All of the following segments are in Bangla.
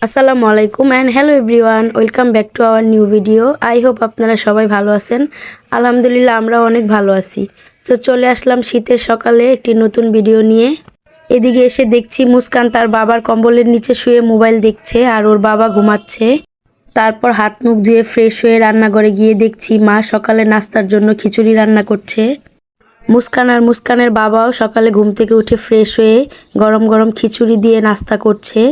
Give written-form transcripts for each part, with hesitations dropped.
আসসালামু আলাইকুম and hello everyone, welcome back to our new video. I hope আপনারা সবাই ভালো আছেন। আলহামদুলিল্লাহ আমরা অনেক ভালো আছি। তো চলে আসলাম শীতের সকালে একটি নতুন ভিডিও নিয়ে। এদিকে এসে দেখছি মুস্কান তার বাবার কম্বলের নিচে শুয়ে মোবাইল দেখছে আর ওর বাবা ঘুমাচ্ছে। তারপর হাত মুখ ধুয়ে ফ্রেশ হয়ে রান্নাঘরে গিয়ে দেখছি মা সকালে নাস্তার জন্য খিচুড়ি রান্না করছে। মুস্কান আর মুস্কানের বাবাও সকালে ঘুম থেকে উঠে ফ্রেশ হয়ে গরম গরম খিচুড়ি দিয়ে নাস্তা করছে।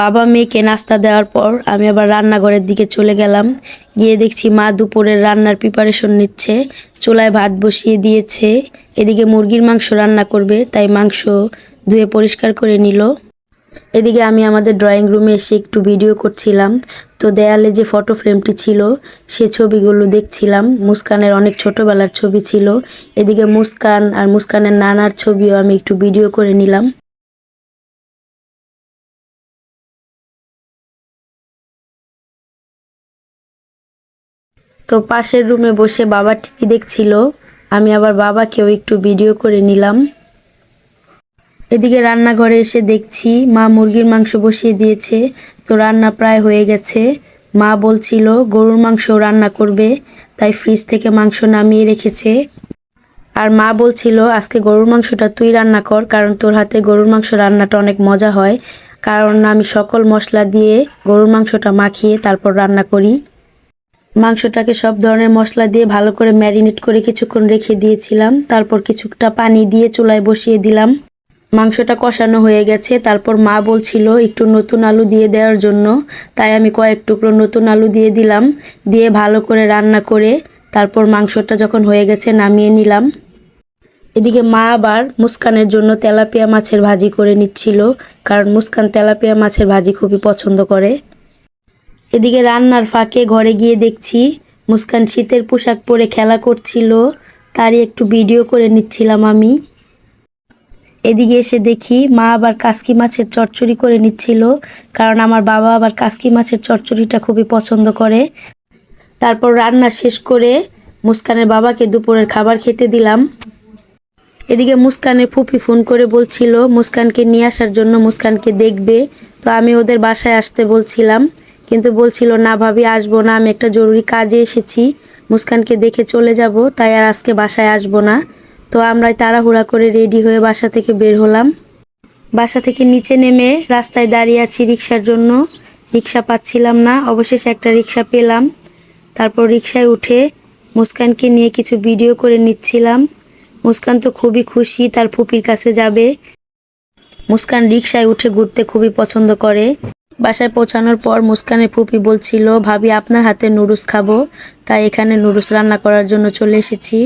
বাবা মেয়েকে নাস্তা দেওয়ার পর আমি আবার রান্নাঘরের দিকে চলে গেলাম। গিয়ে দেখছি মা দুপুরের রান্নার প্রিপারেশন নিচ্ছে। চুলায় ভাত বসিয়ে দিয়েছে। এদিকে মুরগির মাংস রান্না করবে, তাই মাংস ধুয়ে পরিষ্কার করে নিল। এদিকে আমি আমাদের ড্রয়িং রুমে এসে একটু ভিডিও করছিলাম। তো দেয়ালে যে ফটো ফ্রেমটি ছিল সে ছবিগুলো দেখছিলাম। মুস্কানের অনেক ছোটবেলার ছবি ছিল। এদিকে মুস্কান আর মুস্কানের নানার ছবিও আমি একটু ভিডিও করে নিলাম। তো পাশের রুমে বসে বাবা টিভি দেখছিল। আমি আবার বাবাকেও একটু ভিডিও করে নিলাম। এদিকে রান্নাঘরে এসে দেখছি মা মুরগির মাংস বসিয়ে দিয়েছে। তো রান্না প্রায় হয়ে গেছে। মা বলছিল গরুর মাংস রান্না করবে, তাই ফ্রিজ থেকে মাংস নামিয়ে রেখেছে। আর মা বলছিল আজকে গরুর মাংসটা তুই রান্না কর, কারণ তোর হাতে গরুর মাংস রান্নাটা অনেক মজা হয়। কারণ আমি সকল মশলা দিয়ে গরুর মাংসটা মাখিয়ে তারপর রান্না করি। মাংসটাকে সব ধরনের মশলা দিয়ে ভালো করে ম্যারিনেট করে কিছুক্ষণ রেখে দিয়েছিলাম। তারপর কিছুটা পানি দিয়ে চুলায় বসিয়ে দিলাম। মাংসটা কষানো হয়ে গেছে। তারপর মা বলছিল একটু নতুন আলু দিয়ে দেওয়ার জন্য, তাই আমি কয়েক টুকরো নতুন আলু দিয়ে দিলাম। দিয়ে ভালো করে রান্না করে তারপর মাংসটা যখন হয়ে গেছে নামিয়ে নিলাম। এদিকে মা আবার মুস্কানের জন্য তেলাপিয়া মাছের ভাজি করে নিচ্ছিল, কারণ মুস্কান তেলাপিয়া মাছের ভাজি খুবই পছন্দ করে। এদিকে রান্নার ফাঁকে ঘরে গিয়ে দেখছি মুস্কান শীতের পোশাক পরে খেলা করছিল, তারই একটু ভিডিও করে নিচ্ছিলাম আমি। এদিকে এসে দেখি মা আবার কাসকি মাছের চচ্চড়ি করে নিচ্ছিল, কারণ আমার বাবা আবার কাসকি মাছের চচ্চড়িটা খুবই পছন্দ করে। তারপর রান্না শেষ করে মুস্কানের বাবাকে দুপুরের খাবার খেতে দিলাম। এদিকে মুস্কানের ফুপি ফোন করে বলছিল মুস্কানকে নিয়ে আসার জন্য, মুস্কানকে দেখবে। তো আমি ওদের বাসায় আসতে বলছিলাম, কিন্তু বলছিল না ভাবি আসবো না, আমি একটা জরুরি কাজে এসেছি, মুস্কানকে দেখে চলে যাব, তাই আর আজকে বাসায় আসবো না। তো আমরা তাড়াহুড়া করে রেডি হয়ে বাসা থেকে বের হলাম। বাসা থেকে নিচে নেমে রাস্তায় দাঁড়িয়ে আছি রিক্সার জন্য। রিক্সা পাচ্ছিলাম না, অবশেষে একটা রিক্সা পেলাম। তারপর রিক্সায় উঠে মুস্কানকে নিয়ে কিছু ভিডিও করে নিচ্ছিলাম। মুস্কান তো খুবই খুশি তার ফুপির কাছে যাবে। মুস্কান রিক্সায় উঠে ঘুরতে খুবই পছন্দ করে। বাসায় পৌঁছানোর পর মুস্কানের ফুপি বলছিল ভাবি আপনার হাতে নুডলস খাবো, তাই এখানে নুডলস রান্না করার জন্য চলে এসেছি।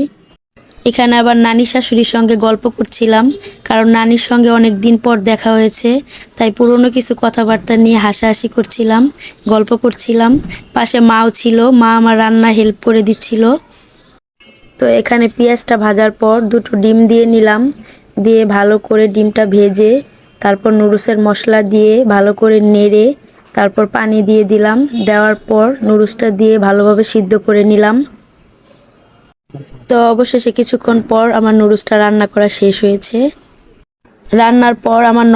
এখানে আবার নানি শাশুড়ির সঙ্গে গল্প করছিলাম, কারণ নানির সঙ্গে অনেক দিন পর দেখা হয়েছে, তাই পুরনো কিছু কথাবার্তা নিয়ে হাসাহাসি করছিলাম, গল্প করছিলাম। পাশে মাও ছিল, মা আমার রান্না হেল্প করে দিচ্ছিল। তো এখানে পেঁয়াজটা ভাজার পর দুটো ডিম দিয়ে নিলাম। দিয়ে ভালো করে ডিমটা ভেজে তারপর নুডলসের মশলা দিয়ে ভালো করে নেড়ে তারপর পানি দিয়ে দিলাম। দেওয়ার পর নুডলসটা দিয়ে ভালোভাবে সিদ্ধ করে নিলাম। তো অবশেষে কিছুক্ষণ পর আমার নুডলসটা রান্না করা শেষ হয়েছে। রান্নার পর আমার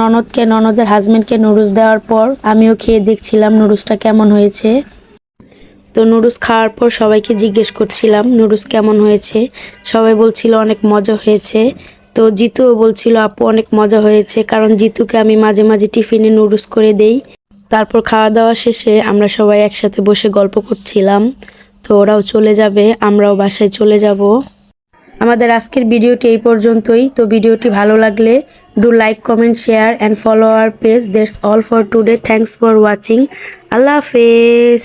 ননদের হাজবেন্ডকে নুডলস দেওয়ার পর আমিও খেয়ে দেখছিলাম নুডলসটা কেমন হয়েছে। তো নুডলস খাওয়ার পর সবাইকে জিজ্ঞেস করছিলাম নুডলস কেমন হয়েছে। সবাই বলছিল অনেক মজা হয়েছে। তো জিতুও বলছিল আপু অনেক মজা হয়েছে, কারণ জিতুকে আমি মাঝে মাঝে টিফিনে নুডলস করে দেই। তারপর খাওয়া দাওয়া শেষে আমরা সবাই একসাথে বসে গল্প করছিলাম। তো ওরাও চলে যাবে, আমরাও বাসায় চলে যাব। আমাদের আজকের ভিডিওটি এই পর্যন্তই। তো ভিডিওটি ভালো লাগলে do like, comment, share and follow our page. That's all for today. Thanks for watching. আল্লাহ হাফেজ।